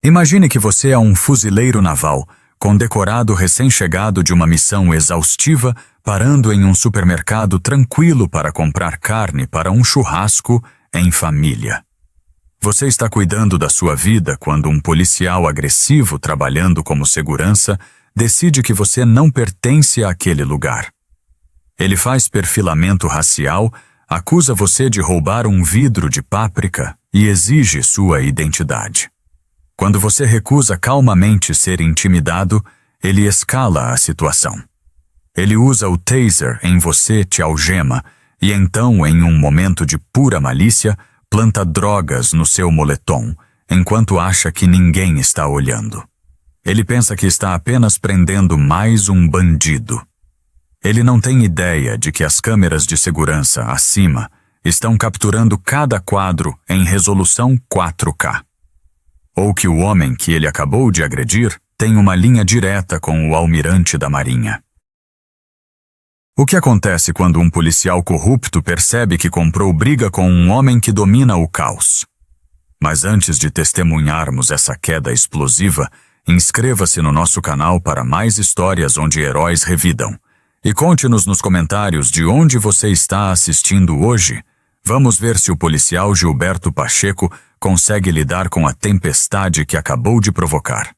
Imagine que você é um fuzileiro naval, condecorado recém-chegado de uma missão exaustiva, parando em um supermercado tranquilo para comprar carne para um churrasco em família. Você está cuidando da sua vida quando um policial agressivo trabalhando como segurança decide que você não pertence àquele lugar. Ele faz perfilamento racial, acusa você de roubar um vidro de páprica e exige sua identidade. Quando você recusa calmamente ser intimidado, ele escala a situação. Ele usa o taser em você, te algema, e então, em um momento de pura malícia, planta drogas no seu moletom, enquanto acha que ninguém está olhando. Ele pensa que está apenas prendendo mais um bandido. Ele não tem ideia de que as câmeras de segurança acima estão capturando cada quadro em resolução 4K. Ou que o homem que ele acabou de agredir tem uma linha direta com o almirante da Marinha. O que acontece quando um policial corrupto percebe que comprou briga com um homem que domina o caos? Mas antes de testemunharmos essa queda explosiva, inscreva-se no nosso canal para mais histórias onde heróis revidam. E conte-nos nos comentários de onde você está assistindo hoje. Vamos ver se o policial Gilberto Pacheco consegue lidar com a tempestade que acabou de provocar.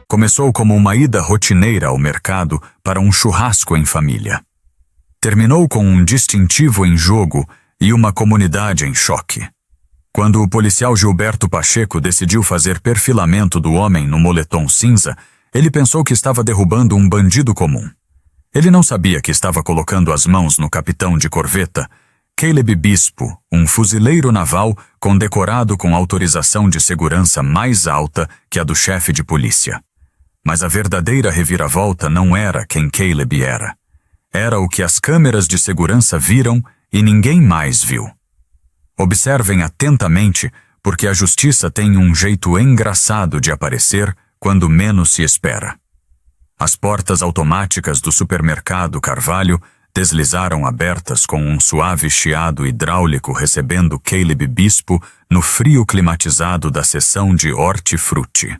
Começou como uma ida rotineira ao mercado para um churrasco em família. Terminou com um distintivo em jogo e uma comunidade em choque. Quando o policial Gilberto Pacheco decidiu fazer perfilamento do homem no moletom cinza, ele pensou que estava derrubando um bandido comum. Ele não sabia que estava colocando as mãos no capitão de corveta, Caleb Bispo, um fuzileiro naval condecorado com autorização de segurança mais alta que a do chefe de polícia. Mas a verdadeira reviravolta não era quem Caleb era. Era o que as câmeras de segurança viram e ninguém mais viu. Observem atentamente, porque a justiça tem um jeito engraçado de aparecer quando menos se espera. As portas automáticas do supermercado Carvalho deslizaram abertas com um suave chiado hidráulico recebendo Caleb Bispo no frio climatizado da seção de hortifruti.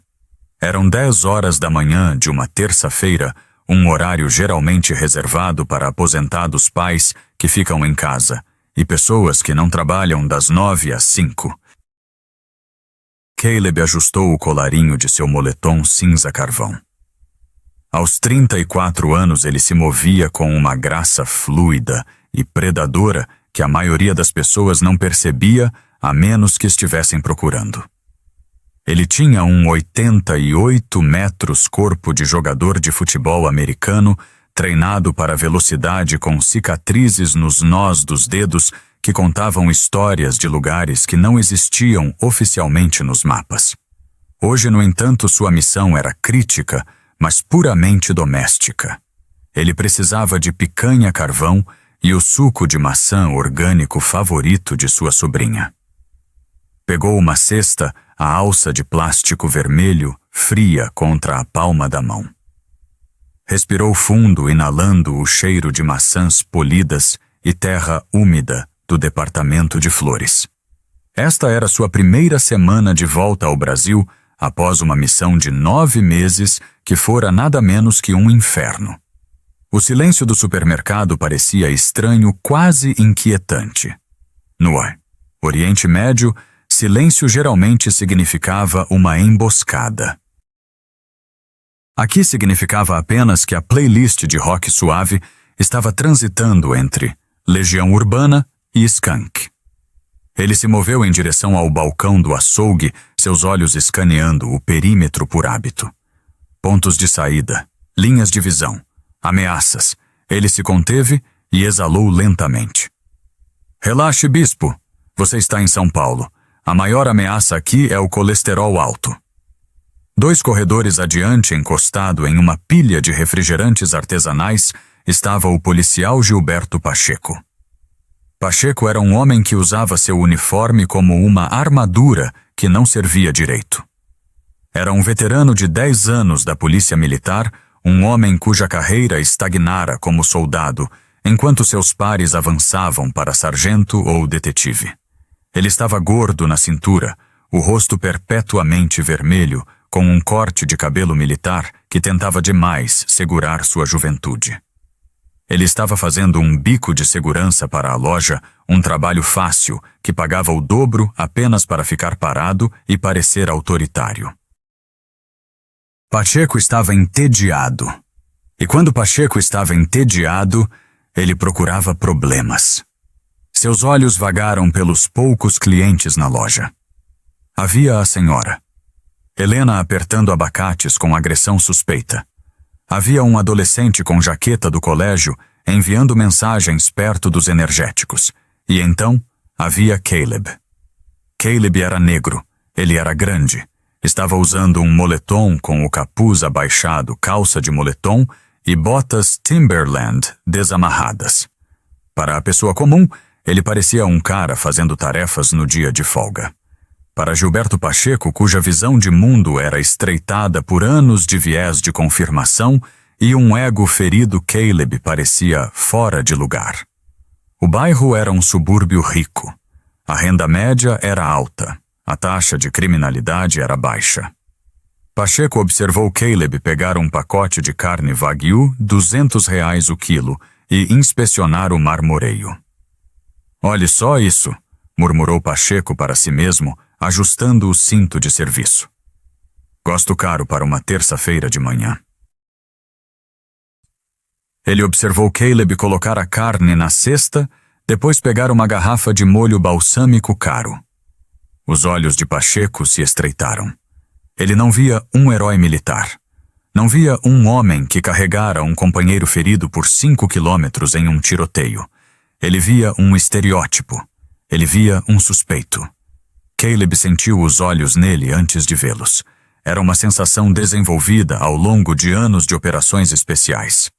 Eram 10 horas da manhã de uma terça-feira, um horário geralmente reservado para aposentados pais que ficam em casa e pessoas que não trabalham das 9 às 5. Caleb ajustou o colarinho de seu moletom cinza carvão. Aos 34 anos ele se movia com uma graça fluida e predadora que a maioria das pessoas não percebia a menos que estivessem procurando. Ele tinha um 88 metros corpo de jogador de futebol americano, treinado para velocidade com cicatrizes nos nós dos dedos que contavam histórias de lugares que não existiam oficialmente nos mapas. Hoje, no entanto, sua missão era crítica, mas puramente doméstica. Ele precisava de picanha-carvão e o suco de maçã orgânico favorito de sua sobrinha. Pegou uma cesta, a alça de plástico vermelho, fria contra a palma da mão. Respirou fundo, inalando o cheiro de maçãs polidas e terra úmida do departamento de Flores. Esta era sua primeira semana de volta ao Brasil após uma missão de 9 meses que fora nada menos que um inferno. O silêncio do supermercado parecia estranho, quase inquietante. No Oriente Médio, silêncio geralmente significava uma emboscada. Aqui significava apenas que a playlist de rock suave estava transitando entre Legião Urbana e Skank. Ele se moveu em direção ao balcão do açougue, seus olhos escaneando o perímetro por hábito. Pontos de saída, linhas de visão, ameaças. Ele se conteve e exalou lentamente. Relaxe, Bispo. Você está em São Paulo. A maior ameaça aqui é o colesterol alto. 2 corredores adiante, encostado em uma pilha de refrigerantes artesanais, estava o policial Gilberto Pacheco. Pacheco era um homem que usava seu uniforme como uma armadura que não servia direito. Era um veterano de 10 anos da Polícia Militar, um homem cuja carreira estagnara como soldado enquanto seus pares avançavam para sargento ou detetive. Ele estava gordo na cintura, o rosto perpetuamente vermelho, com um corte de cabelo militar que tentava demais segurar sua juventude. Ele estava fazendo um bico de segurança para a loja, um trabalho fácil, que pagava o dobro apenas para ficar parado e parecer autoritário. Pacheco estava entediado. E quando Pacheco estava entediado, ele procurava problemas. Seus olhos vagaram pelos poucos clientes na loja. Havia a senhora Helena apertando abacates com agressão suspeita. Havia um adolescente com jaqueta do colégio enviando mensagens perto dos energéticos. E então havia Caleb. Caleb era negro, ele era grande. Estava usando um moletom com o capuz abaixado, calça de moletom e botas Timberland desamarradas. Para a pessoa comum, ele parecia um cara fazendo tarefas no dia de folga. Para Gilberto Pacheco, cuja visão de mundo era estreitada por anos de viés de confirmação e um ego ferido, Caleb parecia fora de lugar. O bairro era um subúrbio rico. A renda média era alta. A taxa de criminalidade era baixa. Pacheco observou Caleb pegar um pacote de carne Wagyu, R$ 200 o quilo, e inspecionar o marmoreio. Olhe só isso, murmurou Pacheco para si mesmo, ajustando o cinto de serviço. Gosto caro para uma terça-feira de manhã. Ele observou Caleb colocar a carne na cesta, depois pegar uma garrafa de molho balsâmico caro. Os olhos de Pacheco se estreitaram. Ele não via um herói militar. Não via um homem que carregara um companheiro ferido por 5 quilômetros em um tiroteio. Ele via um estereótipo. Ele via um suspeito. Caleb sentiu os olhos nele antes de vê-los. Era uma sensação desenvolvida ao longo de anos de operações especiais.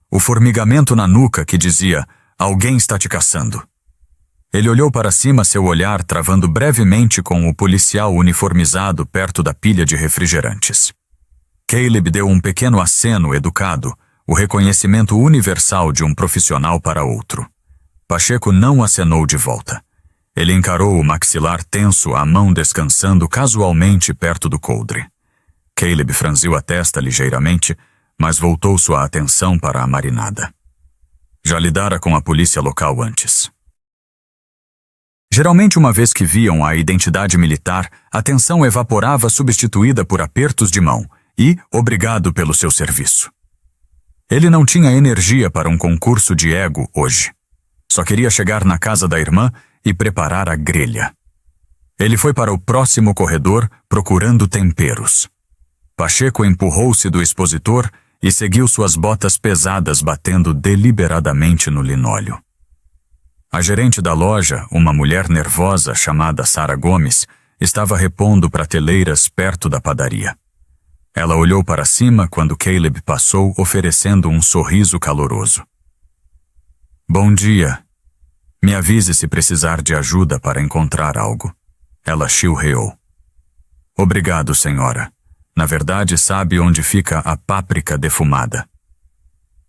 O formigamento na nuca que dizia, alguém está te caçando. Ele olhou para cima, seu olhar travando brevemente com o policial uniformizado perto da pilha de refrigerantes. Caleb deu um pequeno aceno educado, o reconhecimento universal de um profissional para outro. Pacheco não acenou de volta. Ele encarou o maxilar tenso, a mão descansando casualmente perto do coldre. Caleb franziu a testa ligeiramente, mas voltou sua atenção para a marinada. Já lidara com a polícia local antes. Geralmente, uma vez que viam a identidade militar, a tensão evaporava substituída por apertos de mão e obrigado pelo seu serviço. Ele não tinha energia para um concurso de ego hoje. Só queria chegar na casa da irmã e preparar a grelha. Ele foi para o próximo corredor procurando temperos. Pacheco empurrou-se do expositor e seguiu suas botas pesadas batendo deliberadamente no linóleo. A gerente da loja, uma mulher nervosa chamada Sara Gomes, estava repondo prateleiras perto da padaria. Ela olhou para cima quando Caleb passou, oferecendo um sorriso caloroso. Bom dia. Me avise se precisar de ajuda para encontrar algo. Ela chilreou. Obrigado, senhora. Na verdade, sabe onde fica a páprica defumada.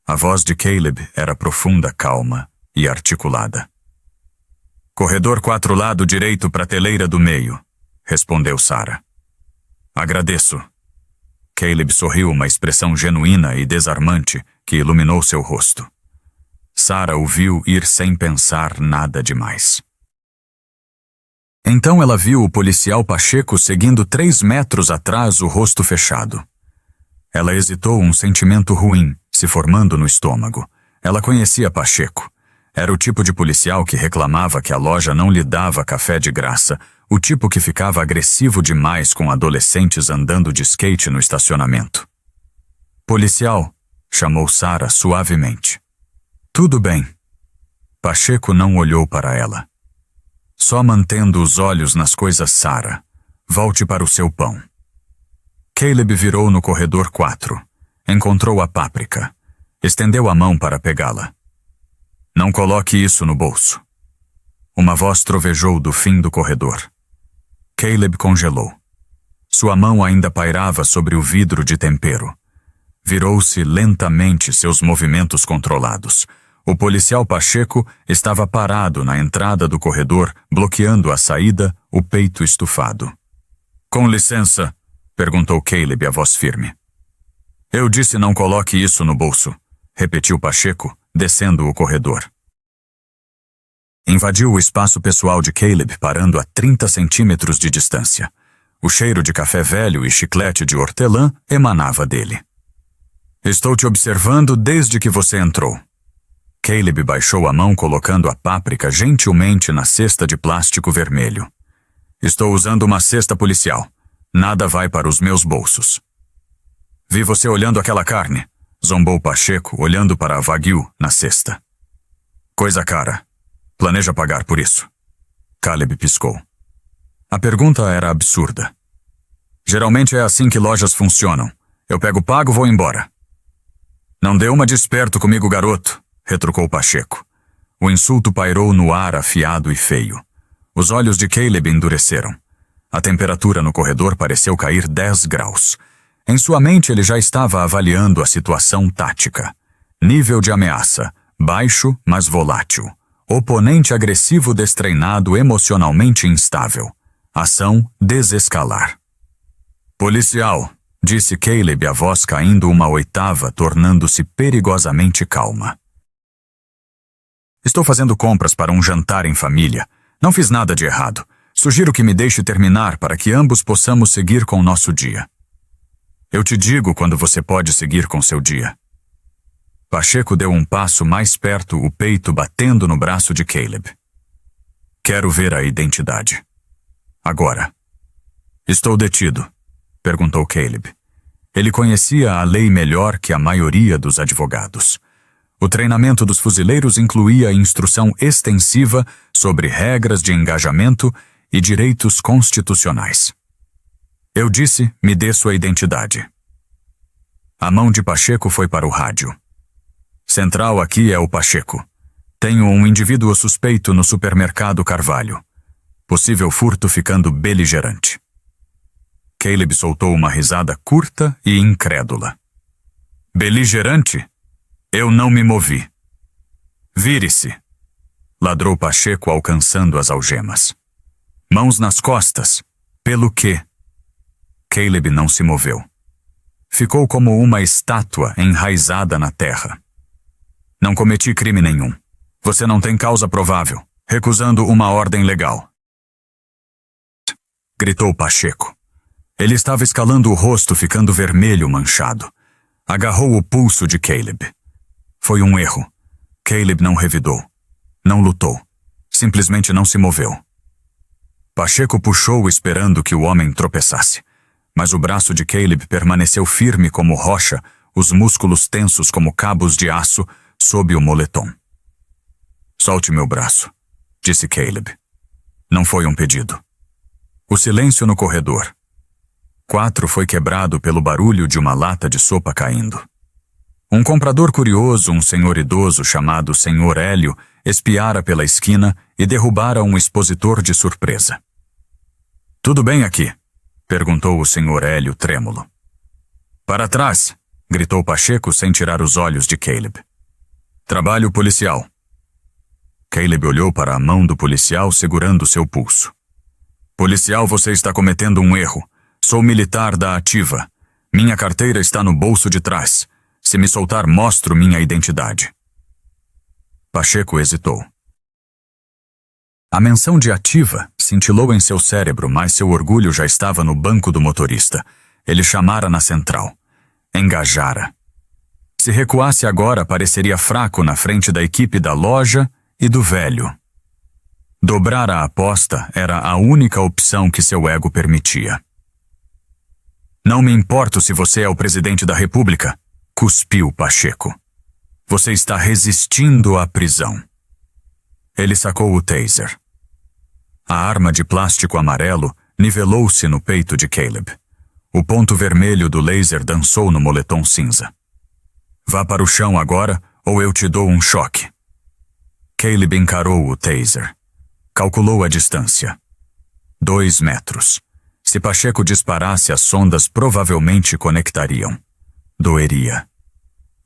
A voz de Caleb era profunda, calma e articulada. Corredor 4, lado direito, prateleira do meio, respondeu Sara. Agradeço. Caleb sorriu, uma expressão genuína e desarmante que iluminou seu rosto. Sara o viu ir sem pensar nada demais. Então ela viu o policial Pacheco seguindo 3 metros atrás, o rosto fechado. Ela hesitou, um sentimento ruim se formando no estômago. Ela conhecia Pacheco. Era o tipo de policial que reclamava que a loja não lhe dava café de graça, o tipo que ficava agressivo demais com adolescentes andando de skate no estacionamento. Policial, chamou Sara suavemente. Tudo bem. Pacheco não olhou para ela. Só mantendo os olhos nas coisas, Sara. Volte para o seu pão. Caleb virou no corredor 4. Encontrou a páprica. Estendeu a mão para pegá-la. Não coloque isso no bolso. Uma voz trovejou do fim do corredor. Caleb congelou. Sua mão ainda pairava sobre o vidro de tempero. Virou-se lentamente, seus movimentos controlados. O policial Pacheco estava parado na entrada do corredor, bloqueando a saída, o peito estufado. Com licença, perguntou Caleb a voz firme. Eu disse não coloque isso no bolso, repetiu Pacheco, descendo o corredor. Invadiu o espaço pessoal de Caleb, parando a 30 centímetros de distância. O cheiro de café velho e chiclete de hortelã emanava dele. Estou te observando desde que você entrou. Caleb baixou a mão colocando a páprica gentilmente na cesta de plástico vermelho. Estou usando uma cesta policial. Nada vai para os meus bolsos. Vi você olhando aquela carne, zombou Pacheco, olhando para a Wagyu na cesta. Coisa cara. Planeja pagar por isso? Caleb piscou. A pergunta era absurda. Geralmente é assim que lojas funcionam. Eu pego pago, vou embora. Não dê uma de esperto comigo, garoto, retrucou Pacheco. O insulto pairou no ar afiado e feio. Os olhos de Caleb endureceram. A temperatura no corredor pareceu cair 10 graus. Em sua mente ele já estava avaliando a situação tática. Nível de ameaça, baixo, mas volátil. Oponente agressivo destreinado, emocionalmente instável. Ação desescalar. Policial, disse Caleb, a voz caindo uma oitava, tornando-se perigosamente calma. Estou fazendo compras para um jantar em família. Não fiz nada de errado. Sugiro que me deixe terminar para que ambos possamos seguir com nosso dia. Eu te digo quando você pode seguir com seu dia. Pacheco deu um passo mais perto, o peito batendo no braço de Caleb. Quero ver a identidade. Agora. Estou detido, perguntou Caleb. Ele conhecia a lei melhor que a maioria dos advogados. O treinamento dos fuzileiros incluía instrução extensiva sobre regras de engajamento e direitos constitucionais. Eu disse, me dê sua identidade. A mão de Pacheco foi para o rádio. Central aqui é o Pacheco. Tenho um indivíduo suspeito no supermercado Carvalho. Possível furto ficando beligerante. Caleb soltou uma risada curta e incrédula. Beligerante? Eu não me movi. Vire-se, ladrou Pacheco alcançando as algemas. Mãos nas costas. Pelo quê? Caleb não se moveu. Ficou como uma estátua enraizada na terra. Não cometi crime nenhum. Você não tem causa provável, recusando uma ordem legal. Gritou Pacheco. Ele estava escalando o rosto, ficando vermelho, manchado. Agarrou o pulso de Caleb. Foi um erro. Caleb não revidou. Não lutou. Simplesmente não se moveu. Pacheco puxou esperando que o homem tropeçasse. Mas o braço de Caleb permaneceu firme como rocha, os músculos tensos como cabos de aço, sob o moletom. Solte meu braço, disse Caleb. Não foi um pedido. O silêncio no corredor. 4 foi quebrado pelo barulho de uma lata de sopa caindo. Um comprador curioso, um senhor idoso chamado Senhor Hélio, espiara pela esquina e derrubara um expositor de surpresa. Tudo bem aqui? Perguntou o senhor Hélio trêmulo. Para trás, gritou Pacheco sem tirar os olhos de Caleb. Trabalho policial. Caleb olhou para a mão do policial segurando seu pulso. Policial, você está cometendo um erro. Sou militar da ativa. Minha carteira está no bolso de trás. Se me soltar, mostro minha identidade. Pacheco hesitou. A menção de ativa cintilou em seu cérebro, mas seu orgulho já estava no banco do motorista. Ele chamara na central. Engajara. Se recuasse agora, pareceria fraco na frente da equipe da loja e do velho. Dobrar a aposta era a única opção que seu ego permitia. Não me importo se você é o presidente da República, cuspiu Pacheco. Você está resistindo à prisão. Ele sacou o taser. A arma de plástico amarelo nivelou-se no peito de Caleb. O ponto vermelho do laser dançou no moletom cinza. Vá para o chão agora ou eu te dou um choque. Caleb encarou o taser. Calculou a distância. 2 metros. Se Pacheco disparasse, as sondas provavelmente conectariam. Doeria.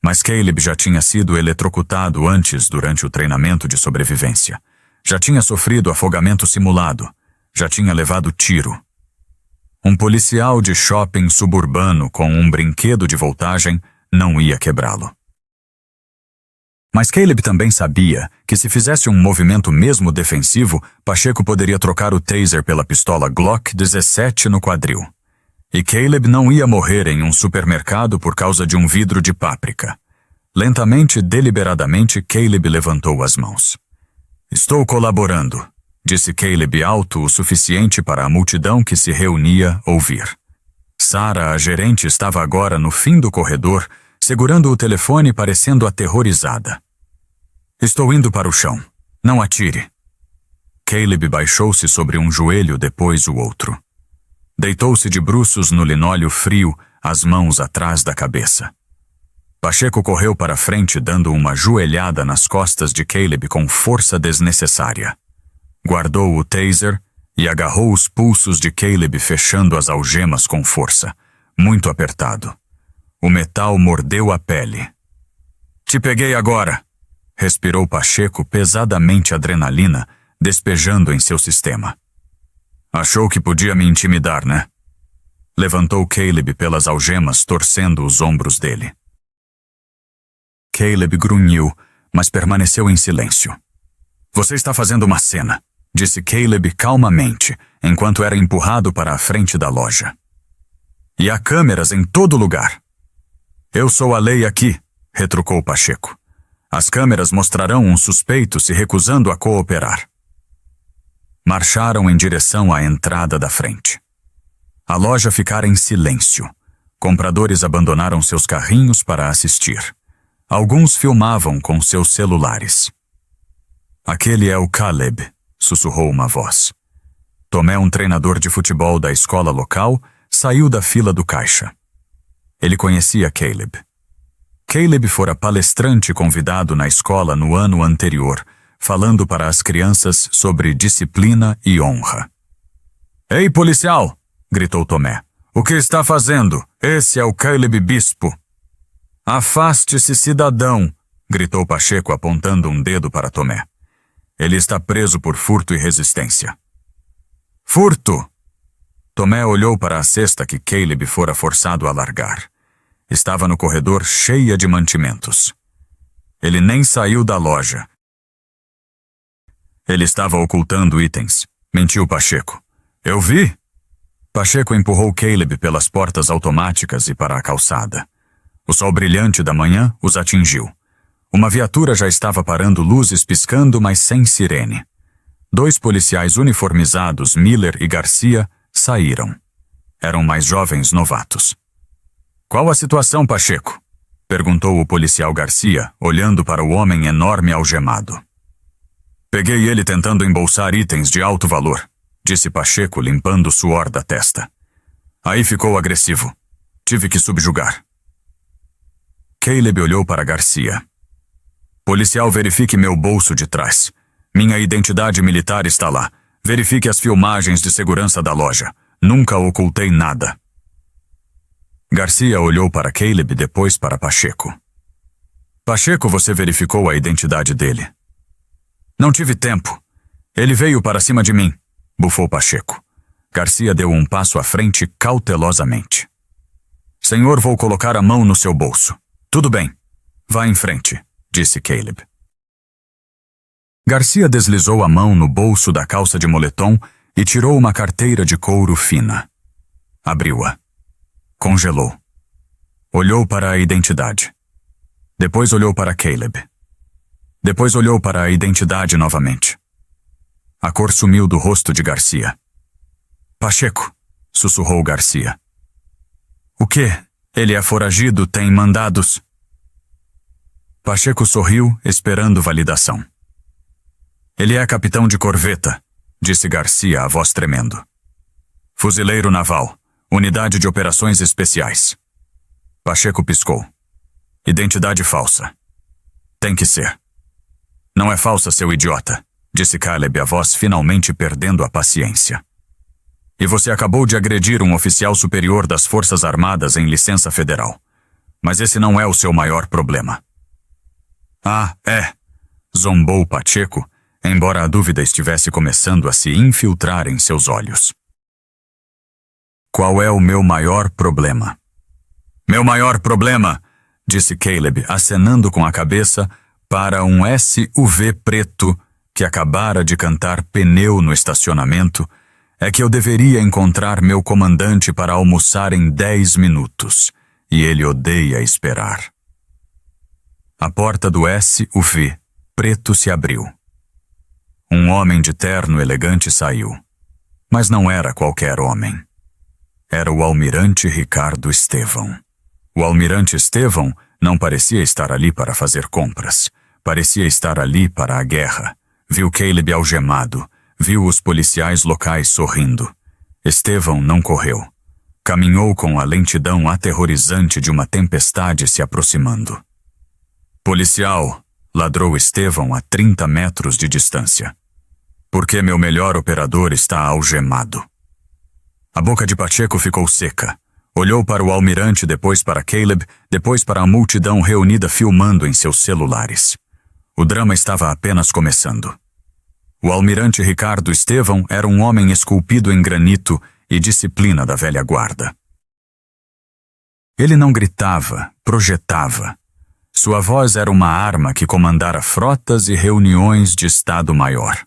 Mas Caleb já tinha sido eletrocutado antes durante o treinamento de sobrevivência. Já tinha sofrido afogamento simulado. Já tinha levado tiro. Um policial de shopping suburbano com um brinquedo de voltagem não ia quebrá-lo. Mas Caleb também sabia que se fizesse um movimento mesmo defensivo, Pacheco poderia trocar o taser pela pistola Glock 17 no quadril. E Caleb não ia morrer em um supermercado por causa de um vidro de páprica. Lentamente, deliberadamente, Caleb levantou as mãos. "Estou colaborando", disse Caleb alto o suficiente para a multidão que se reunia ouvir. Sarah, a gerente, estava agora no fim do corredor, segurando o telefone parecendo aterrorizada. "Estou indo para o chão. Não atire." Caleb baixou-se sobre um joelho, depois o outro. Deitou-se de bruços no linóleo frio, as mãos atrás da cabeça. Pacheco correu para frente, dando uma joelhada nas costas de Caleb com força desnecessária. Guardou o taser e agarrou os pulsos de Caleb, fechando as algemas com força, muito apertado. O metal mordeu a pele. "Te peguei agora", respirou Pacheco pesadamente adrenalina, despejando em seu sistema. "Achou que podia me intimidar, né?" Levantou Caleb pelas algemas, torcendo os ombros dele. Caleb grunhiu, mas permaneceu em silêncio. "Você está fazendo uma cena", disse Caleb calmamente, enquanto era empurrado para a frente da loja. "E há câmeras em todo lugar." "Eu sou a lei aqui", retrucou Pacheco. "As câmeras mostrarão um suspeito se recusando a cooperar." Marcharam em direção à entrada da frente. A loja ficara em silêncio. Compradores abandonaram seus carrinhos para assistir. Alguns filmavam com seus celulares. "Aquele é o Caleb", sussurrou uma voz. Tomé, um treinador de futebol da escola local, saiu da fila do caixa. Ele conhecia Caleb. Caleb fora palestrante convidado na escola no ano anterior, falando para as crianças sobre disciplina e honra. "Ei, policial!" gritou Tomé. "O que está fazendo? Esse é o Caleb Bispo." "Afaste-se, cidadão!" gritou Pacheco, apontando um dedo para Tomé. "Ele está preso por furto e resistência." "Furto!" Tomé olhou para a cesta que Caleb fora forçado a largar. Estava no corredor, cheia de mantimentos. Ele nem saiu da loja. "Ele estava ocultando itens", mentiu Pacheco. "Eu vi." Pacheco empurrou Caleb pelas portas automáticas e para a calçada. O sol brilhante da manhã os atingiu. Uma viatura já estava parando, luzes piscando, mas sem sirene. 2 policiais uniformizados, Miller e Garcia, saíram. Eram mais jovens novatos. "Qual a situação, Pacheco?" perguntou o policial Garcia, olhando para o homem enorme algemado. "Peguei ele tentando embolsar itens de alto valor", disse Pacheco, limpando o suor da testa. "Aí ficou agressivo. Tive que subjugar." Caleb olhou para Garcia. "Policial, verifique meu bolso de trás. Minha identidade militar está lá. Verifique as filmagens de segurança da loja. Nunca ocultei nada." Garcia olhou para Caleb, depois para Pacheco. "Pacheco, você verificou a identidade dele?" "Não tive tempo. Ele veio para cima de mim", bufou Pacheco. Garcia deu um passo à frente cautelosamente. "Senhor, vou colocar a mão no seu bolso." "Tudo bem. Vá em frente", disse Caleb. Garcia deslizou a mão no bolso da calça de moletom e tirou uma carteira de couro fina. Abriu-a. Congelou. Olhou para a identidade. Depois olhou para Caleb. Depois olhou para a identidade novamente. A cor sumiu do rosto de Garcia. "Pacheco", sussurrou Garcia. "O quê? Ele é foragido, tem mandados?" Pacheco sorriu, esperando validação. "Ele é capitão de corveta", disse Garcia, a voz tremendo. "Fuzileiro naval, unidade de operações especiais." Pacheco piscou. "Identidade falsa." "Tem que ser." "Não é falsa, seu idiota", disse Caleb, a voz finalmente perdendo a paciência. "E você acabou de agredir um oficial superior das Forças Armadas em licença federal. Mas esse não é o seu maior problema. Ah, é, zombou Pacheco, embora a dúvida estivesse começando a se infiltrar em seus olhos. Qual é o meu maior problema? Meu maior problema, disse Caleb, acenando com a cabeça para um SUV preto que acabara de cantar pneu no estacionamento, é que eu deveria encontrar meu comandante para almoçar em 10 minutos, e ele odeia esperar. A porta do SUV preto se abriu. Um homem de terno elegante saiu, mas não era qualquer homem. Era o almirante Ricardo Estevão. O almirante Estevão não parecia estar ali para fazer compras. Parecia estar ali para a guerra. Viu Caleb algemado. Viu os policiais locais sorrindo. Estevão não correu. Caminhou com a lentidão aterrorizante de uma tempestade se aproximando. Policial, ladrou Estevão a 30 metros de distância. Porque meu melhor operador está algemado. A boca de Pacheco ficou seca. Olhou para o almirante, depois para Caleb, depois para a multidão reunida filmando em seus celulares. O drama estava apenas começando. O almirante Ricardo Estevão era um homem esculpido em granito e disciplina da velha guarda. Ele não gritava, projetava. Sua voz era uma arma que comandara frotas e reuniões de Estado-Maior.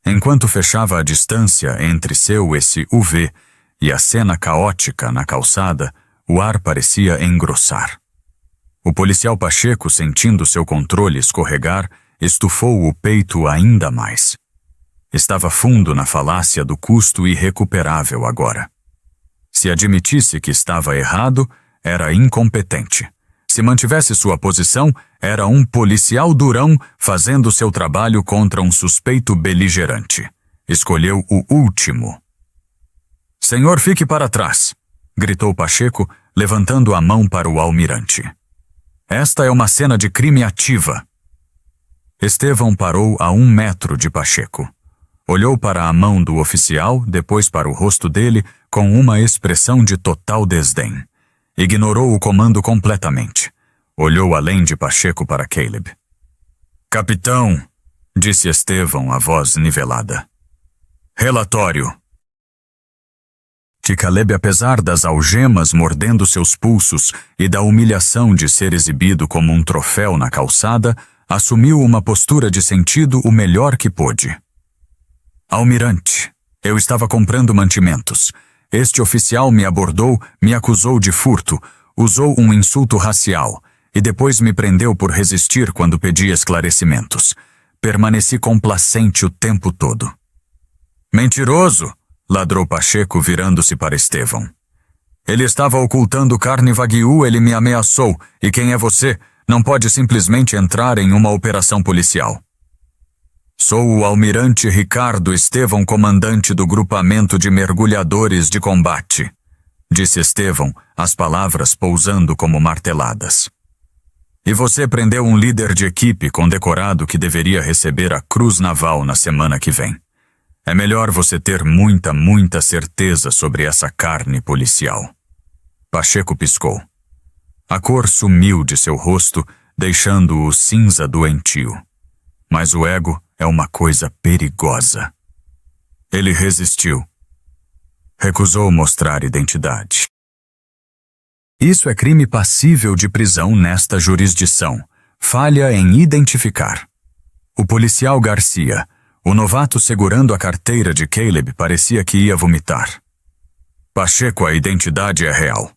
Enquanto fechava a distância entre seu SUV e a cena caótica na calçada, o ar parecia engrossar. O policial Pacheco, sentindo seu controle escorregar, estufou o peito ainda mais. Estava fundo na falácia do custo irrecuperável agora. Se admitisse que estava errado, era incompetente. Se mantivesse sua posição, era um policial durão fazendo seu trabalho contra um suspeito beligerante. Escolheu o último. Senhor, fique para trás, gritou Pacheco, levantando a mão para o almirante. Esta é uma cena de crime ativa. Estevão parou a 1 metro de Pacheco. Olhou para a mão do oficial, depois para o rosto dele, com uma expressão de total desdém. Ignorou o comando completamente. Olhou além de Pacheco para Caleb. Capitão, disse Estevão, a voz nivelada. Relatório. Que Caleb, apesar das algemas mordendo seus pulsos e da humilhação de ser exibido como um troféu na calçada, assumiu uma postura de sentido o melhor que pôde. Almirante, eu estava comprando mantimentos. Este oficial me abordou, me acusou de furto, usou um insulto racial e depois me prendeu por resistir quando pedi esclarecimentos. Permaneci complacente o tempo todo. Mentiroso! Ladrou Pacheco, virando-se para Estevão. Ele estava ocultando carne Wagyu, ele me ameaçou. E quem é você? Não pode simplesmente entrar em uma operação policial. Sou o almirante Ricardo Estevão, comandante do grupamento de mergulhadores de combate, disse Estevão, as palavras pousando como marteladas. E você prendeu um líder de equipe condecorado que deveria receber a Cruz Naval na semana que vem. É melhor você ter muita certeza sobre essa carne policial. Pacheco piscou. A cor sumiu de seu rosto, deixando-o cinza doentio. Mas o ego é uma coisa perigosa. Ele resistiu. Recusou mostrar identidade. Isso é crime passível de prisão nesta jurisdição. Falha em identificar. O policial Garcia, o novato segurando a carteira de Caleb, parecia que ia vomitar. Pacheco, a identidade é real.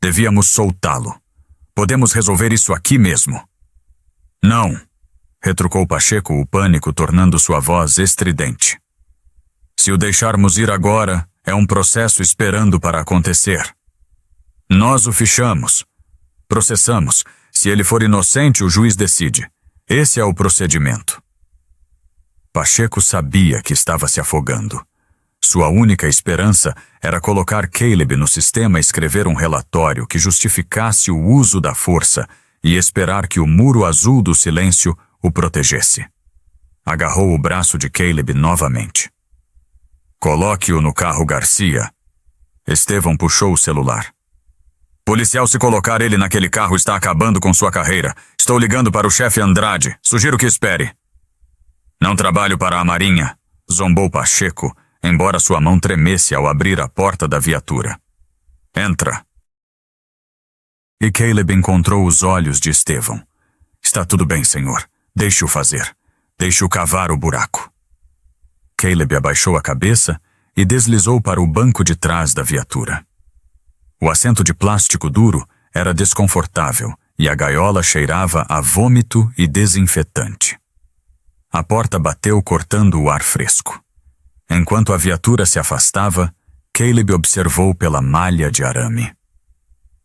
Devíamos soltá-lo. Podemos resolver isso aqui mesmo. Não, retrucou Pacheco, o pânico tornando sua voz estridente. Se o deixarmos ir agora, é um processo esperando para acontecer. Nós o fichamos. Processamos. Se ele for inocente, o juiz decide. Esse é o procedimento. Pacheco sabia que estava se afogando. Sua única esperança era colocar Caleb no sistema e escrever um relatório que justificasse o uso da força e esperar que o muro azul do silêncio o protegesse. Agarrou o braço de Caleb novamente. Coloque-o no carro Garcia. Estevão puxou o celular. Policial, se colocar ele naquele carro, está acabando com sua carreira. Estou ligando para o chefe Andrade. Sugiro que espere. Não trabalho para a Marinha, zombou Pacheco, embora sua mão tremesse ao abrir a porta da viatura. Entra. E Caleb encontrou os olhos de Estevão. Está tudo bem, senhor. Deixe-o fazer. Deixe-o cavar o buraco. Caleb abaixou a cabeça e deslizou para o banco de trás da viatura. O assento de plástico duro era desconfortável e a gaiola cheirava a vômito e desinfetante. A porta bateu cortando o ar fresco. Enquanto a viatura se afastava, Caleb observou pela malha de arame.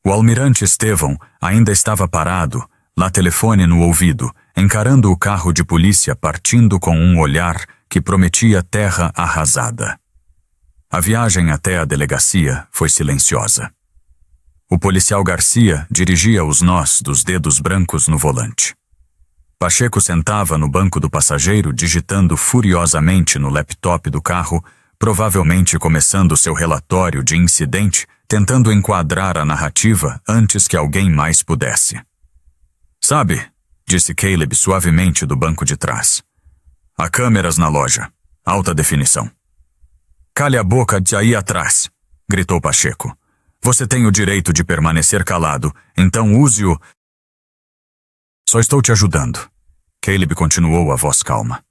O almirante Estevão ainda estava parado, lá telefone no ouvido, encarando o carro de polícia partindo com um olhar que prometia terra arrasada. A viagem até a delegacia foi silenciosa. O policial Garcia dirigia os nós dos dedos brancos no volante. Pacheco sentava no banco do passageiro digitando furiosamente no laptop do carro, provavelmente começando seu relatório de incidente, tentando enquadrar a narrativa antes que alguém mais pudesse. Sabe, disse Caleb suavemente do banco de trás. Há câmeras na loja. Alta definição. Cale a boca de aí atrás, gritou Pacheco. Você tem o direito de permanecer calado, então use-o. Só estou te ajudando. Caleb continuou a voz calma.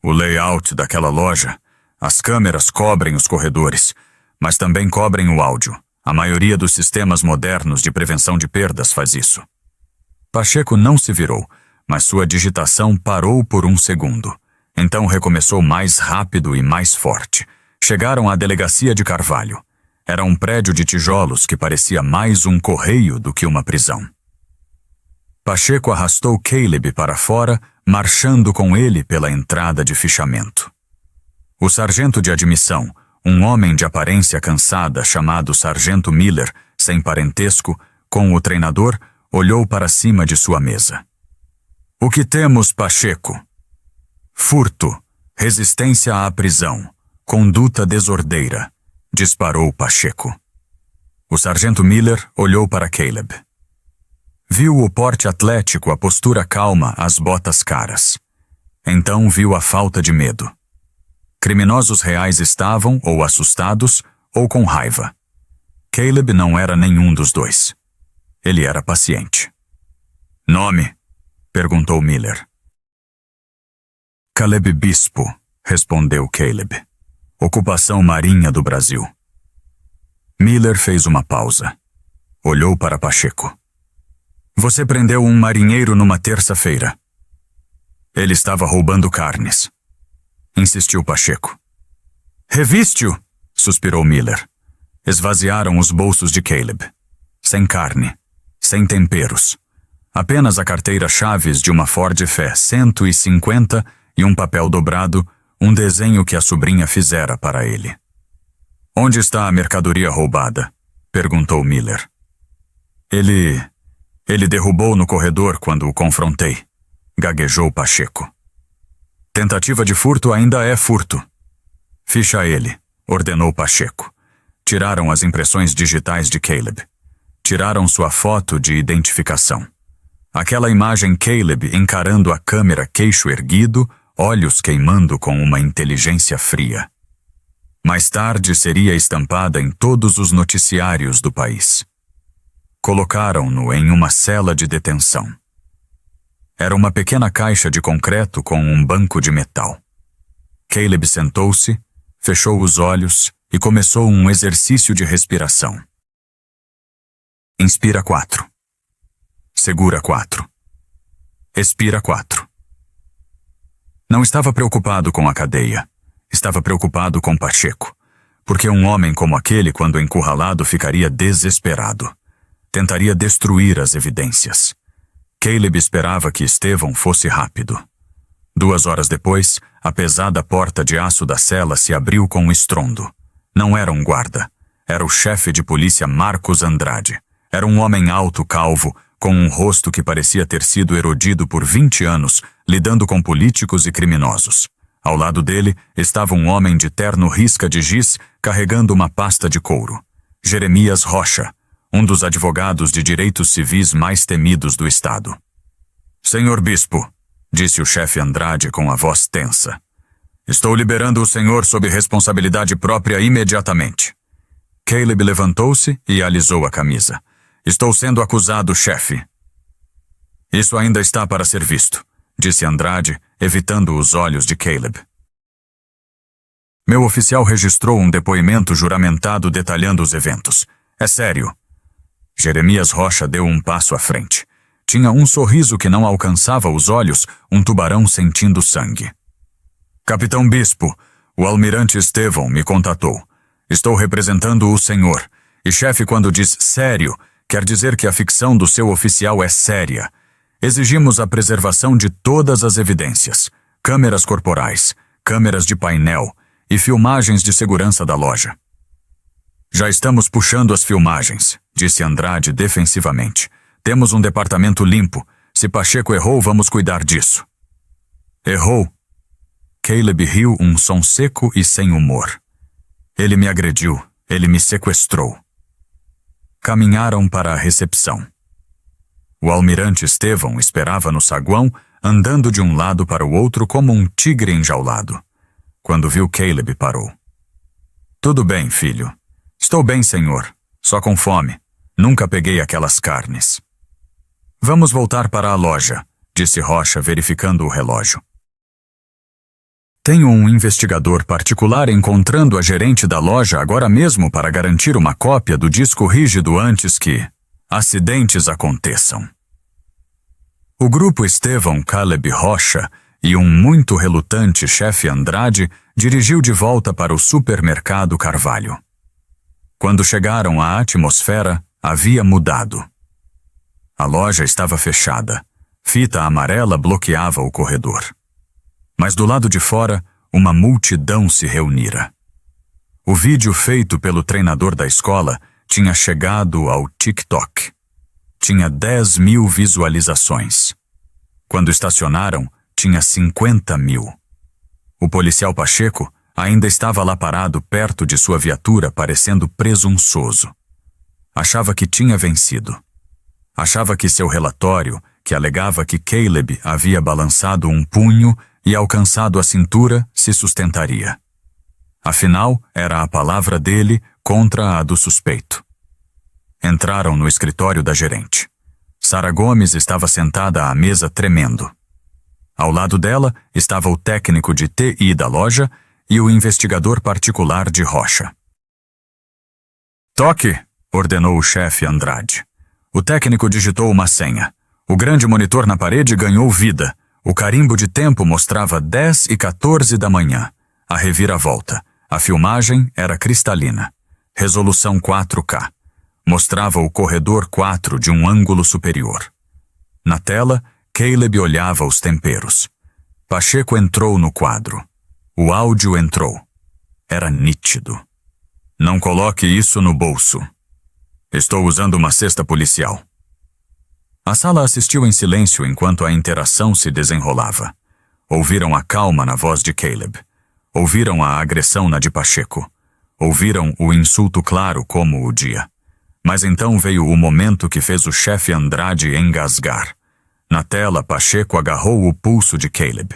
O layout daquela loja, as câmeras cobrem os corredores, mas também cobrem o áudio. A maioria dos sistemas modernos de prevenção de perdas faz isso. Pacheco não se virou, mas sua digitação parou por um segundo. Então recomeçou mais rápido e mais forte. Chegaram à delegacia de Carvalho. Era um prédio de tijolos que parecia mais um correio do que uma prisão. Pacheco arrastou Caleb para fora, marchando com ele pela entrada de fichamento. O sargento de admissão, um homem de aparência cansada chamado Sargento Miller, sem parentesco, com o treinador, olhou para cima de sua mesa. O que temos, Pacheco? Furto, resistência à prisão, conduta desordeira, disparou Pacheco. O sargento Miller olhou para Caleb. Viu o porte atlético, a postura calma, as botas caras. Então viu a falta de medo. Criminosos reais estavam ou assustados ou com raiva. Caleb não era nenhum dos dois. Ele era paciente. Nome? Perguntou Miller. Caleb Bispo, respondeu Caleb. Ocupação Marinha do Brasil. Miller fez uma pausa. Olhou para Pacheco. Você prendeu um marinheiro numa terça-feira. Ele estava roubando carnes. Insistiu Pacheco. Reviste-o, suspirou Miller. Esvaziaram os bolsos de Caleb. Sem carne, sem temperos. Apenas a carteira chaves de uma Ford Fé 150 e um papel dobrado, um desenho que a sobrinha fizera para ele. Onde está a mercadoria roubada? Perguntou Miller. Ele derrubou no corredor quando o confrontei, gaguejou Pacheco. Tentativa de furto ainda é furto. Ficha ele, ordenou Pacheco. Tiraram as impressões digitais de Caleb. Tiraram sua foto de identificação. Aquela imagem Caleb encarando a câmera, queixo erguido, olhos queimando com uma inteligência fria. Mais tarde seria estampada em todos os noticiários do país. Colocaram-no em uma cela de detenção. Era uma pequena caixa de concreto com um banco de metal. Caleb sentou-se, fechou os olhos e começou um exercício de respiração. Inspira 4. Segura 4. Expira 4. Não estava preocupado com a cadeia. Estava preocupado com Pacheco, porque um homem como aquele, quando encurralado, ficaria desesperado. Tentaria destruir as evidências. Caleb esperava que Estevão fosse rápido. 2 horas depois, a pesada porta de aço da cela se abriu com um estrondo. Não era um guarda. Era o chefe de polícia Marcos Andrade. Era um homem alto, calvo, com um rosto que parecia ter sido erodido por 20 anos, lidando com políticos e criminosos. Ao lado dele estava um homem de terno risca de giz, carregando uma pasta de couro. Jeremias Rocha, um dos advogados de direitos civis mais temidos do estado. Senhor Bispo, disse o chefe Andrade com a voz tensa, estou liberando o senhor sob responsabilidade própria imediatamente. Caleb levantou-se e alisou a camisa. Estou sendo acusado, chefe. Isso ainda está para ser visto, disse Andrade, evitando os olhos de Caleb. Meu oficial registrou um depoimento juramentado detalhando os eventos. É sério. Jeremias Rocha deu um passo à frente. Tinha um sorriso que não alcançava os olhos, um tubarão sentindo sangue. Capitão Bispo, o almirante Estevão me contatou. Estou representando o senhor. E chefe, quando diz sério, quer dizer que a ficção do seu oficial é séria. Exigimos a preservação de todas as evidências, câmeras corporais, câmeras de painel e filmagens de segurança da loja. Já estamos puxando as filmagens, disse Andrade defensivamente. Temos um departamento limpo. Se Pacheco errou, vamos cuidar disso. Errou? Caleb riu um som seco e sem humor. Ele me agrediu. Ele me sequestrou. Caminharam para a recepção. O almirante Estevão esperava no saguão, andando de um lado para o outro como um tigre enjaulado. Quando viu Caleb, parou. Tudo bem, filho. Estou bem, senhor. Só com fome. Nunca peguei aquelas carnes. Vamos voltar para a loja, disse Rocha, verificando o relógio. Tenho um investigador particular encontrando a gerente da loja agora mesmo para garantir uma cópia do disco rígido antes que acidentes aconteçam. O grupo Estevão Caleb Rocha e um muito relutante chefe Andrade dirigiu de volta para o supermercado Carvalho. Quando chegaram à atmosfera, havia mudado. A loja estava fechada. Fita amarela bloqueava o corredor. Mas do lado de fora, uma multidão se reunira. O vídeo feito pelo treinador da escola tinha chegado ao TikTok. Tinha 10.000 visualizações. Quando estacionaram, tinha 50.000. O policial Pacheco ainda estava lá parado perto de sua viatura, parecendo presunçoso. Achava que tinha vencido. Achava que seu relatório, que alegava que Caleb havia balançado um punho e alcançado a cintura, se sustentaria. Afinal, era a palavra dele contra a do suspeito. Entraram no escritório da gerente. Sara Gomes estava sentada à mesa tremendo. Ao lado dela estava o técnico de TI da loja e o investigador particular de Rocha. Toque, ordenou o chefe Andrade. O técnico digitou uma senha. O grande monitor na parede ganhou vida. O carimbo de tempo mostrava 10h14 da manhã. A reviravolta. A filmagem era cristalina. Resolução 4K. Mostrava o corredor 4 de um ângulo superior. Na tela, Caleb olhava os temperos. Pacheco entrou no quadro. O áudio entrou. Era nítido. Não coloque isso no bolso. Estou usando uma cesta policial. A sala assistiu em silêncio enquanto a interação se desenrolava. Ouviram a calma na voz de Caleb. Ouviram a agressão na de Pacheco. Ouviram o insulto claro como o dia. Mas então veio o momento que fez o chefe Andrade engasgar. Na tela, Pacheco agarrou o pulso de Caleb.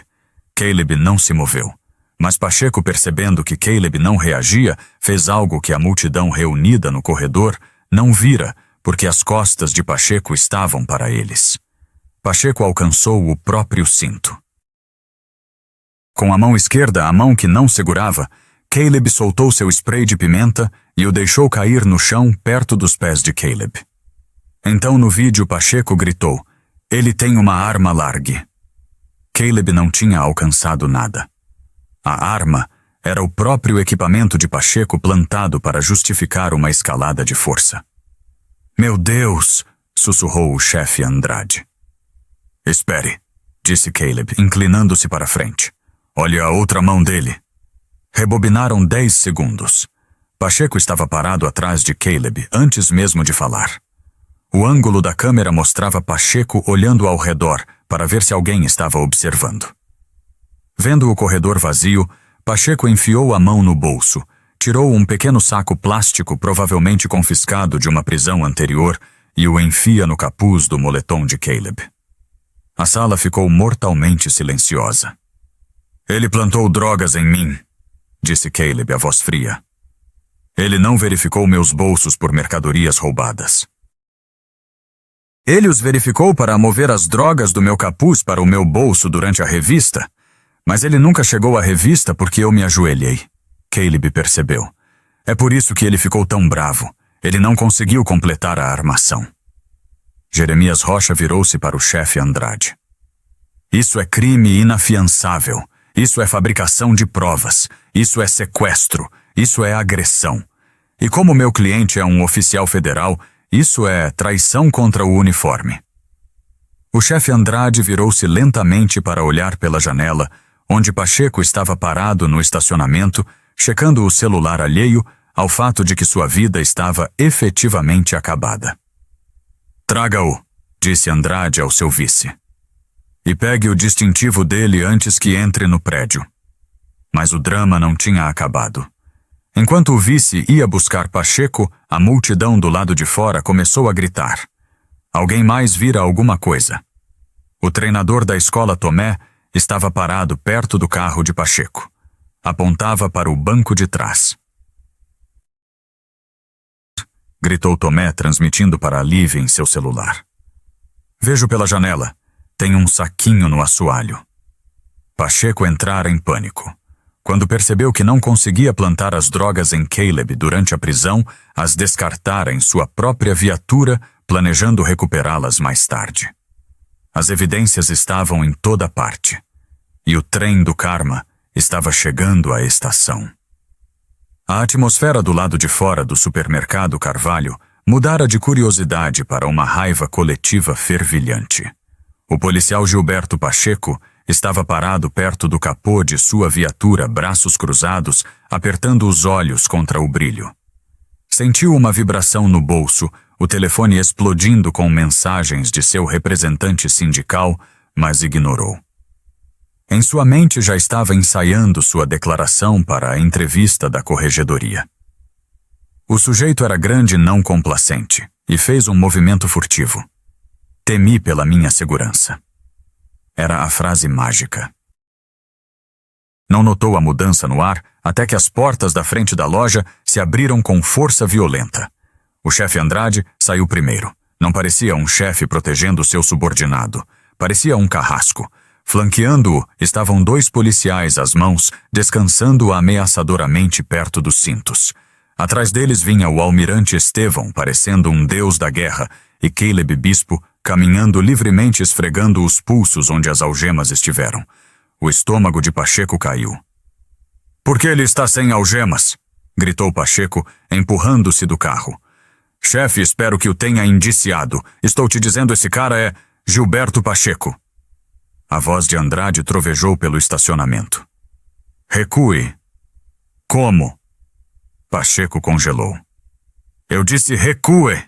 Caleb não se moveu. Mas Pacheco, percebendo que Caleb não reagia, fez algo que a multidão reunida no corredor não vira, porque as costas de Pacheco estavam para eles. Pacheco alcançou o próprio cinto. Com a mão esquerda, a mão que não segurava, Caleb soltou seu spray de pimenta e o deixou cair no chão perto dos pés de Caleb. Então no vídeo Pacheco gritou, "Ele tem uma arma largue." Caleb não tinha alcançado nada. A arma era o próprio equipamento de Pacheco plantado para justificar uma escalada de força. "Meu Deus!" sussurrou o chefe Andrade. "Espere", disse Caleb, inclinando-se para frente. "Olhe a outra mão dele." Rebobinaram 10 segundos. Pacheco estava parado atrás de Caleb antes mesmo de falar. O ângulo da câmera mostrava Pacheco olhando ao redor para ver se alguém estava observando. Vendo o corredor vazio, Pacheco enfiou a mão no bolso, tirou um pequeno saco plástico provavelmente confiscado de uma prisão anterior e o enfia no capuz do moletom de Caleb. A sala ficou mortalmente silenciosa. Ele plantou drogas em mim, disse Caleb, a voz fria. Ele não verificou meus bolsos por mercadorias roubadas. Ele os verificou para mover as drogas do meu capuz para o meu bolso durante a revista, mas ele nunca chegou à revista porque eu me ajoelhei. Caleb percebeu. É por isso que ele ficou tão bravo. Ele não conseguiu completar a armação. Jeremias Rocha virou-se para o chefe Andrade. Isso é crime inafiançável. Isso é fabricação de provas. Isso é sequestro. Isso é agressão. E como meu cliente é um oficial federal, isso é traição contra o uniforme. O chefe Andrade virou-se lentamente para olhar pela janela, onde Pacheco estava parado no estacionamento, checando o celular alheio ao fato de que sua vida estava efetivamente acabada. Traga-o, disse Andrade ao seu vice. E pegue o distintivo dele antes que entre no prédio. Mas o drama não tinha acabado. Enquanto o vice ia buscar Pacheco, a multidão do lado de fora começou a gritar. Alguém mais vira alguma coisa. O treinador da escola Tomé estava parado perto do carro de Pacheco. Apontava para o banco de trás. Gritou Tomé, transmitindo para a Lívia em seu celular. Vejo pela janela. Tem um saquinho no assoalho. Pacheco entrara em pânico. Quando percebeu que não conseguia plantar as drogas em Caleb durante a prisão, as descartara em sua própria viatura, planejando recuperá-las mais tarde. As evidências estavam em toda parte. E o trem do karma estava chegando à estação. A atmosfera do lado de fora do supermercado Carvalho mudara de curiosidade para uma raiva coletiva fervilhante. O policial Gilberto Pacheco estava parado perto do capô de sua viatura, braços cruzados, apertando os olhos contra o brilho. Sentiu uma vibração no bolso, o telefone explodindo com mensagens de seu representante sindical, mas ignorou. Em sua mente já estava ensaiando sua declaração para a entrevista da corregedoria. O sujeito era grande e não complacente, e fez um movimento furtivo. Temi pela minha segurança. Era a frase mágica. Não notou a mudança no ar até que as portas da frente da loja se abriram com força violenta. O chefe Andrade saiu primeiro. Não parecia um chefe protegendo seu subordinado. Parecia um carrasco. Flanqueando-o estavam 2 policiais às mãos, descansando ameaçadoramente perto dos cintos. Atrás deles vinha o almirante Estevão, parecendo um deus da guerra, e Caleb Bispo, caminhando livremente esfregando os pulsos onde as algemas estiveram. O estômago de Pacheco caiu. — Por que ele está sem algemas? Gritou Pacheco, empurrando-se do carro. — Chefe, espero que o tenha indiciado. Estou te dizendo, esse cara é Gilberto Pacheco. A voz de Andrade trovejou pelo estacionamento. — Recue. — Como? Pacheco congelou. — Eu disse recue.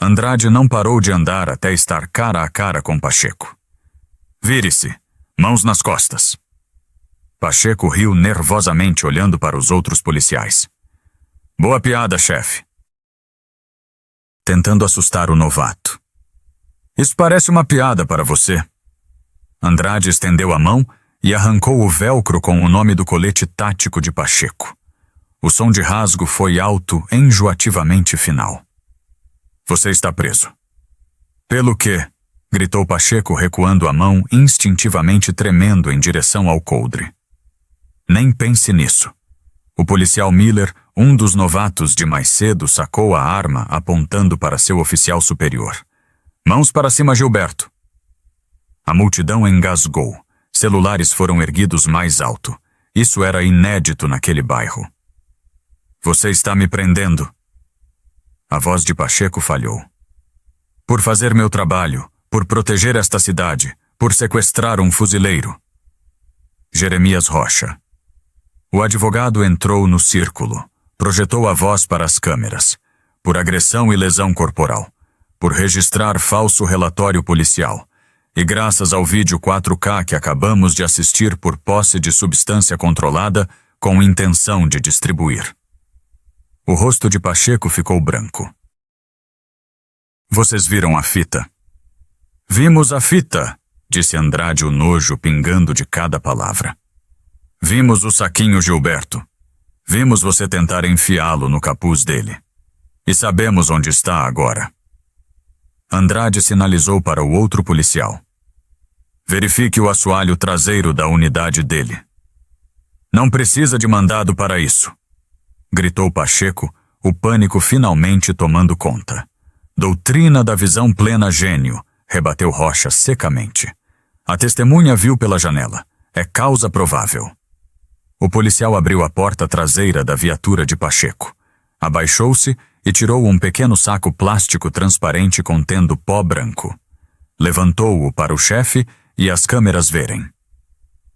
Andrade não parou de andar até estar cara a cara com Pacheco. — Vire-se. Mãos nas costas. Pacheco riu nervosamente olhando para os outros policiais. — Boa piada, chefe. Tentando assustar o novato. — Isso parece uma piada para você. Andrade estendeu a mão e arrancou o velcro com o nome do colete tático de Pacheco. O som de rasgo foi alto, enjoativamente final. — Você está preso. — Pelo quê? Gritou Pacheco, recuando a mão, instintivamente tremendo em direção ao coldre. — Nem pense nisso. O policial Miller, um dos novatos de mais cedo, sacou a arma, apontando para seu oficial superior. — Mãos para cima, Gilberto. A multidão engasgou. Celulares foram erguidos mais alto. Isso era inédito naquele bairro. — Você está me prendendo. A voz de Pacheco falhou. — Por fazer meu trabalho, por proteger esta cidade, por sequestrar um fuzileiro. Jeremias Rocha. O advogado entrou no círculo, projetou a voz para as câmeras, por agressão e lesão corporal, por registrar falso relatório policial, e graças ao vídeo 4K que acabamos de assistir por posse de substância controlada, com intenção de distribuir. O rosto de Pacheco ficou branco. Vocês viram a fita? Vimos a fita, disse Andrade, o nojo pingando de cada palavra. Vimos o saquinho Gilberto. Vimos você tentar enfiá-lo no capuz dele. E sabemos onde está agora. Andrade sinalizou para o outro policial. Verifique o assoalho traseiro da unidade dele. Não precisa de mandado para isso, gritou Pacheco, o pânico finalmente tomando conta. Doutrina da visão plena gênio, rebateu Rocha secamente. A testemunha viu pela janela. É causa provável. O policial abriu a porta traseira da viatura de Pacheco. Abaixou-se e tirou um pequeno saco plástico transparente contendo pó branco. Levantou-o para o chefe e as câmeras verem.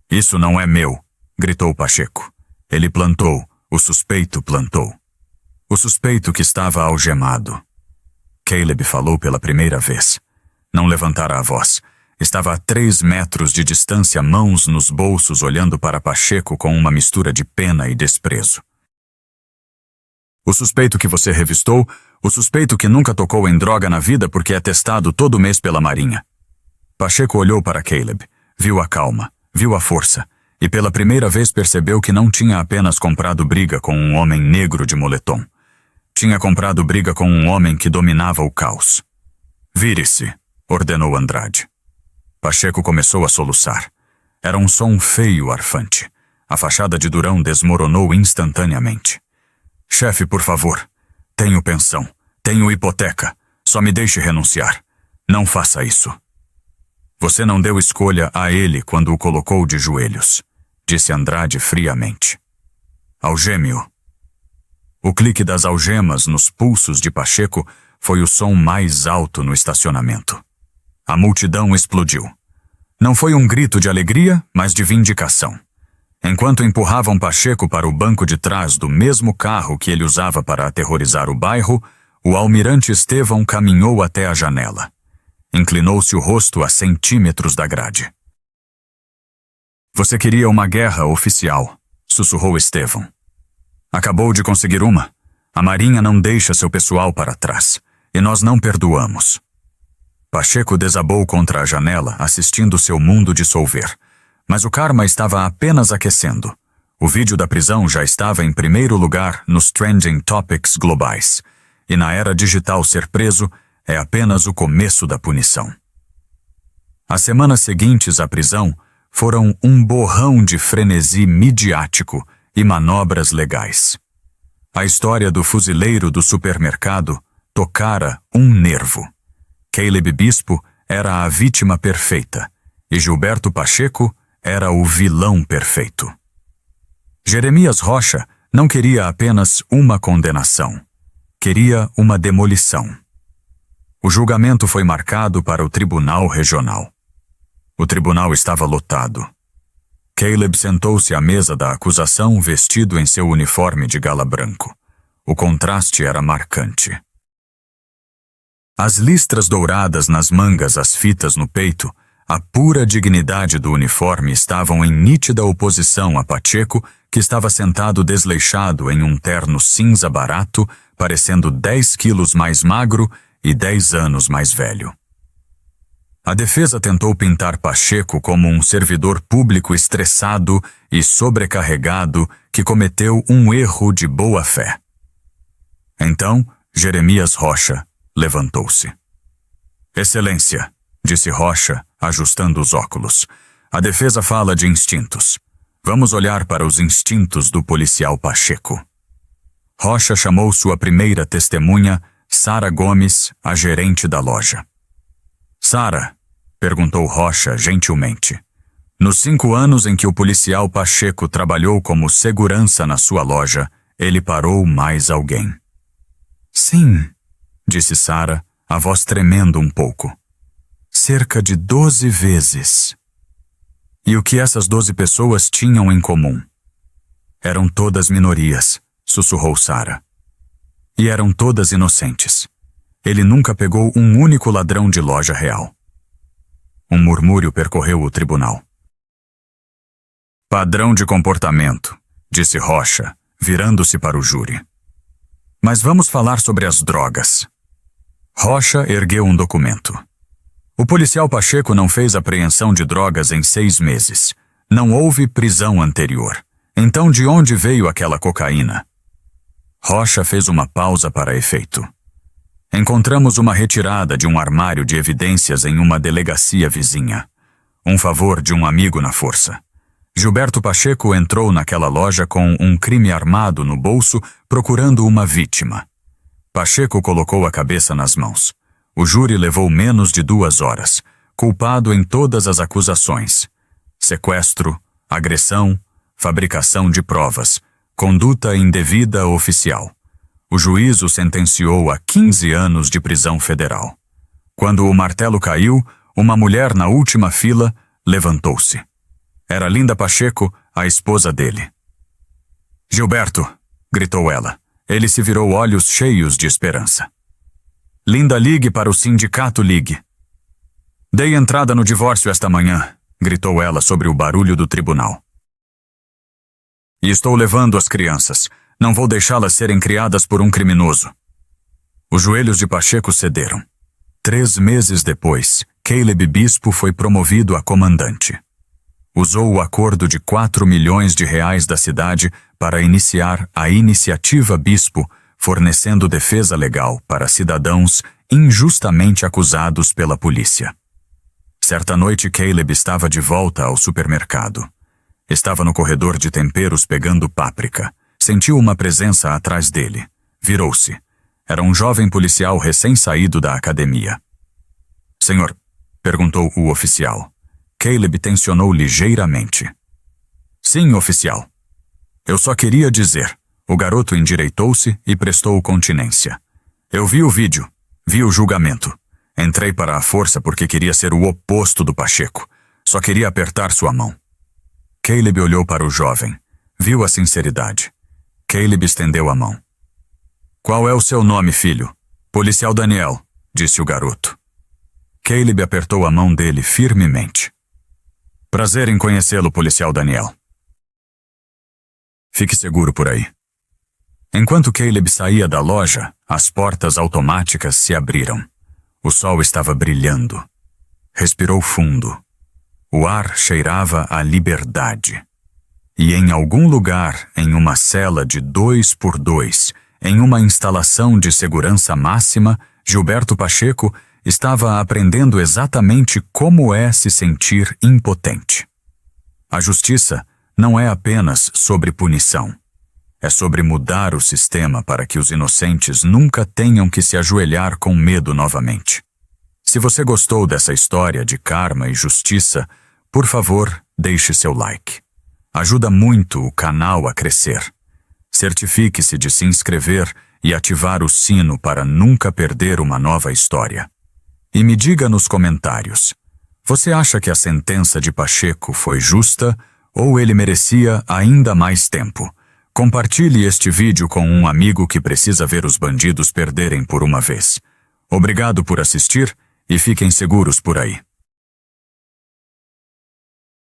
Isso não é meu, gritou Pacheco. Ele plantou, o suspeito plantou. O suspeito que estava algemado. Caleb falou pela primeira vez. Não levantara a voz. Estava a 3 metros de distância, mãos nos bolsos, olhando para Pacheco com uma mistura de pena e desprezo. O suspeito que você revistou, o suspeito que nunca tocou em droga na vida porque é testado todo mês pela Marinha. Pacheco olhou para Caleb, viu a calma, viu a força, e pela primeira vez percebeu que não tinha apenas comprado briga com um homem negro de moletom. Tinha comprado briga com um homem que dominava o caos. Vire-se, ordenou Andrade. Pacheco começou a soluçar. Era um som feio arfante. A fachada de Durão desmoronou instantaneamente. Chefe, por favor. Tenho pensão. Tenho hipoteca. Só me deixe renunciar. Não faça isso. Você não deu escolha a ele quando o colocou de joelhos, disse Andrade friamente. Algeme-o. O clique das algemas nos pulsos de Pacheco foi o som mais alto no estacionamento. A multidão explodiu. Não foi um grito de alegria, mas de vindicação. Enquanto empurravam Pacheco para o banco de trás do mesmo carro que ele usava para aterrorizar o bairro, o almirante Estevão caminhou até a janela. Inclinou-se o rosto a centímetros da grade. Você queria uma guerra oficial, sussurrou Estevão. Acabou de conseguir uma. A Marinha não deixa seu pessoal para trás, e nós não perdoamos. Pacheco desabou contra a janela, assistindo seu mundo dissolver. Mas o karma estava apenas aquecendo. O vídeo da prisão já estava em primeiro lugar nos trending topics globais. E na era digital ser preso é apenas o começo da punição. As semanas seguintes à prisão foram um borrão de frenesi midiático e manobras legais. A história do fuzileiro do supermercado tocara um nervo. Caleb Bispo era a vítima perfeita e Gilberto Pacheco era o vilão perfeito. Jeremias Rocha não queria apenas uma condenação, queria uma demolição. O julgamento foi marcado para o Tribunal Regional. O tribunal estava lotado. Caleb sentou-se à mesa da acusação vestido em seu uniforme de gala branco. O contraste era marcante. As listras douradas nas mangas, as fitas no peito, a pura dignidade do uniforme estavam em nítida oposição a Pacheco, que estava sentado desleixado em um terno cinza barato, parecendo 10 quilos mais magro e 10 anos mais velho. A defesa tentou pintar Pacheco como um servidor público estressado e sobrecarregado que cometeu um erro de boa-fé. Então, Jeremias Rocha levantou-se. Excelência, disse Rocha, ajustando os óculos. A defesa fala de instintos. Vamos olhar para os instintos do policial Pacheco. Rocha chamou sua primeira testemunha, Sara Gomes, a gerente da loja. Sara, perguntou Rocha gentilmente, nos 5 anos em que o policial Pacheco trabalhou como segurança na sua loja, ele parou mais alguém? Sim, disse Sara, a voz tremendo um pouco. Cerca de 12 vezes. E o que essas 12 pessoas tinham em comum? Eram todas minorias, sussurrou Sara. E eram todas inocentes. Ele nunca pegou um único ladrão de loja real. Um murmúrio percorreu o tribunal. Padrão de comportamento, disse Rocha, virando-se para o júri. Mas vamos falar sobre as drogas. Rocha ergueu um documento. O policial Pacheco não fez apreensão de drogas em 6 meses. Não houve prisão anterior. Então de onde veio aquela cocaína? Rocha fez uma pausa para efeito. Encontramos uma retirada de um armário de evidências em uma delegacia vizinha. Um favor de um amigo na força. Gilberto Pacheco entrou naquela loja com um crime armado no bolso, procurando uma vítima. Pacheco colocou a cabeça nas mãos. O júri levou menos de 2 horas, culpado em todas as acusações: sequestro, agressão, fabricação de provas, conduta indevida oficial. O juiz o sentenciou a 15 anos de prisão federal. Quando o martelo caiu, uma mulher na última fila levantou-se. Era Linda Pacheco, a esposa dele. "Gilberto", gritou ela. Ele se virou, olhos cheios de esperança. "Linda, ligue para o sindicato, ligue." "Dei entrada no divórcio esta manhã", gritou ela sobre o barulho do tribunal. "E estou levando as crianças. Não vou deixá-las serem criadas por um criminoso." Os joelhos de Pacheco cederam. 3 meses depois, Caleb Bispo foi promovido a comandante. Usou o acordo de R$4 milhões da cidade para iniciar a Iniciativa Bispo, fornecendo defesa legal para cidadãos injustamente acusados pela polícia. Certa noite, Caleb estava de volta ao supermercado. Estava no corredor de temperos pegando páprica. Sentiu uma presença atrás dele. Virou-se. Era um jovem policial recém-saído da academia. "Senhor?", perguntou o oficial. Caleb tensionou ligeiramente. "Sim, oficial." "Eu só queria dizer." O garoto endireitou-se e prestou continência. "Eu vi o vídeo, vi o julgamento. Entrei para a força porque queria ser o oposto do Pacheco. Só queria apertar sua mão." Caleb olhou para o jovem. Viu a sinceridade. Caleb estendeu a mão. "Qual é o seu nome, filho?" "Policial Daniel", disse o garoto. Caleb apertou a mão dele firmemente. "Prazer em conhecê-lo, policial Daniel." "Fique seguro por aí." Enquanto Caleb saía da loja, as portas automáticas se abriram. O sol estava brilhando. Respirou fundo. O ar cheirava a liberdade. E em algum lugar, em uma cela de 2x2, em uma instalação de segurança máxima, Gilberto Pacheco estava aprendendo exatamente como é se sentir impotente. A justiça não é apenas sobre punição. É sobre mudar o sistema para que os inocentes nunca tenham que se ajoelhar com medo novamente. Se você gostou dessa história de karma e justiça, por favor, deixe seu like. Ajuda muito o canal a crescer. Certifique-se de se inscrever e ativar o sino para nunca perder uma nova história. E me diga nos comentários, você acha que a sentença de Pacheco foi justa ou ele merecia ainda mais tempo? Compartilhe este vídeo com um amigo que precisa ver os bandidos perderem por uma vez. Obrigado por assistir e fiquem seguros por aí.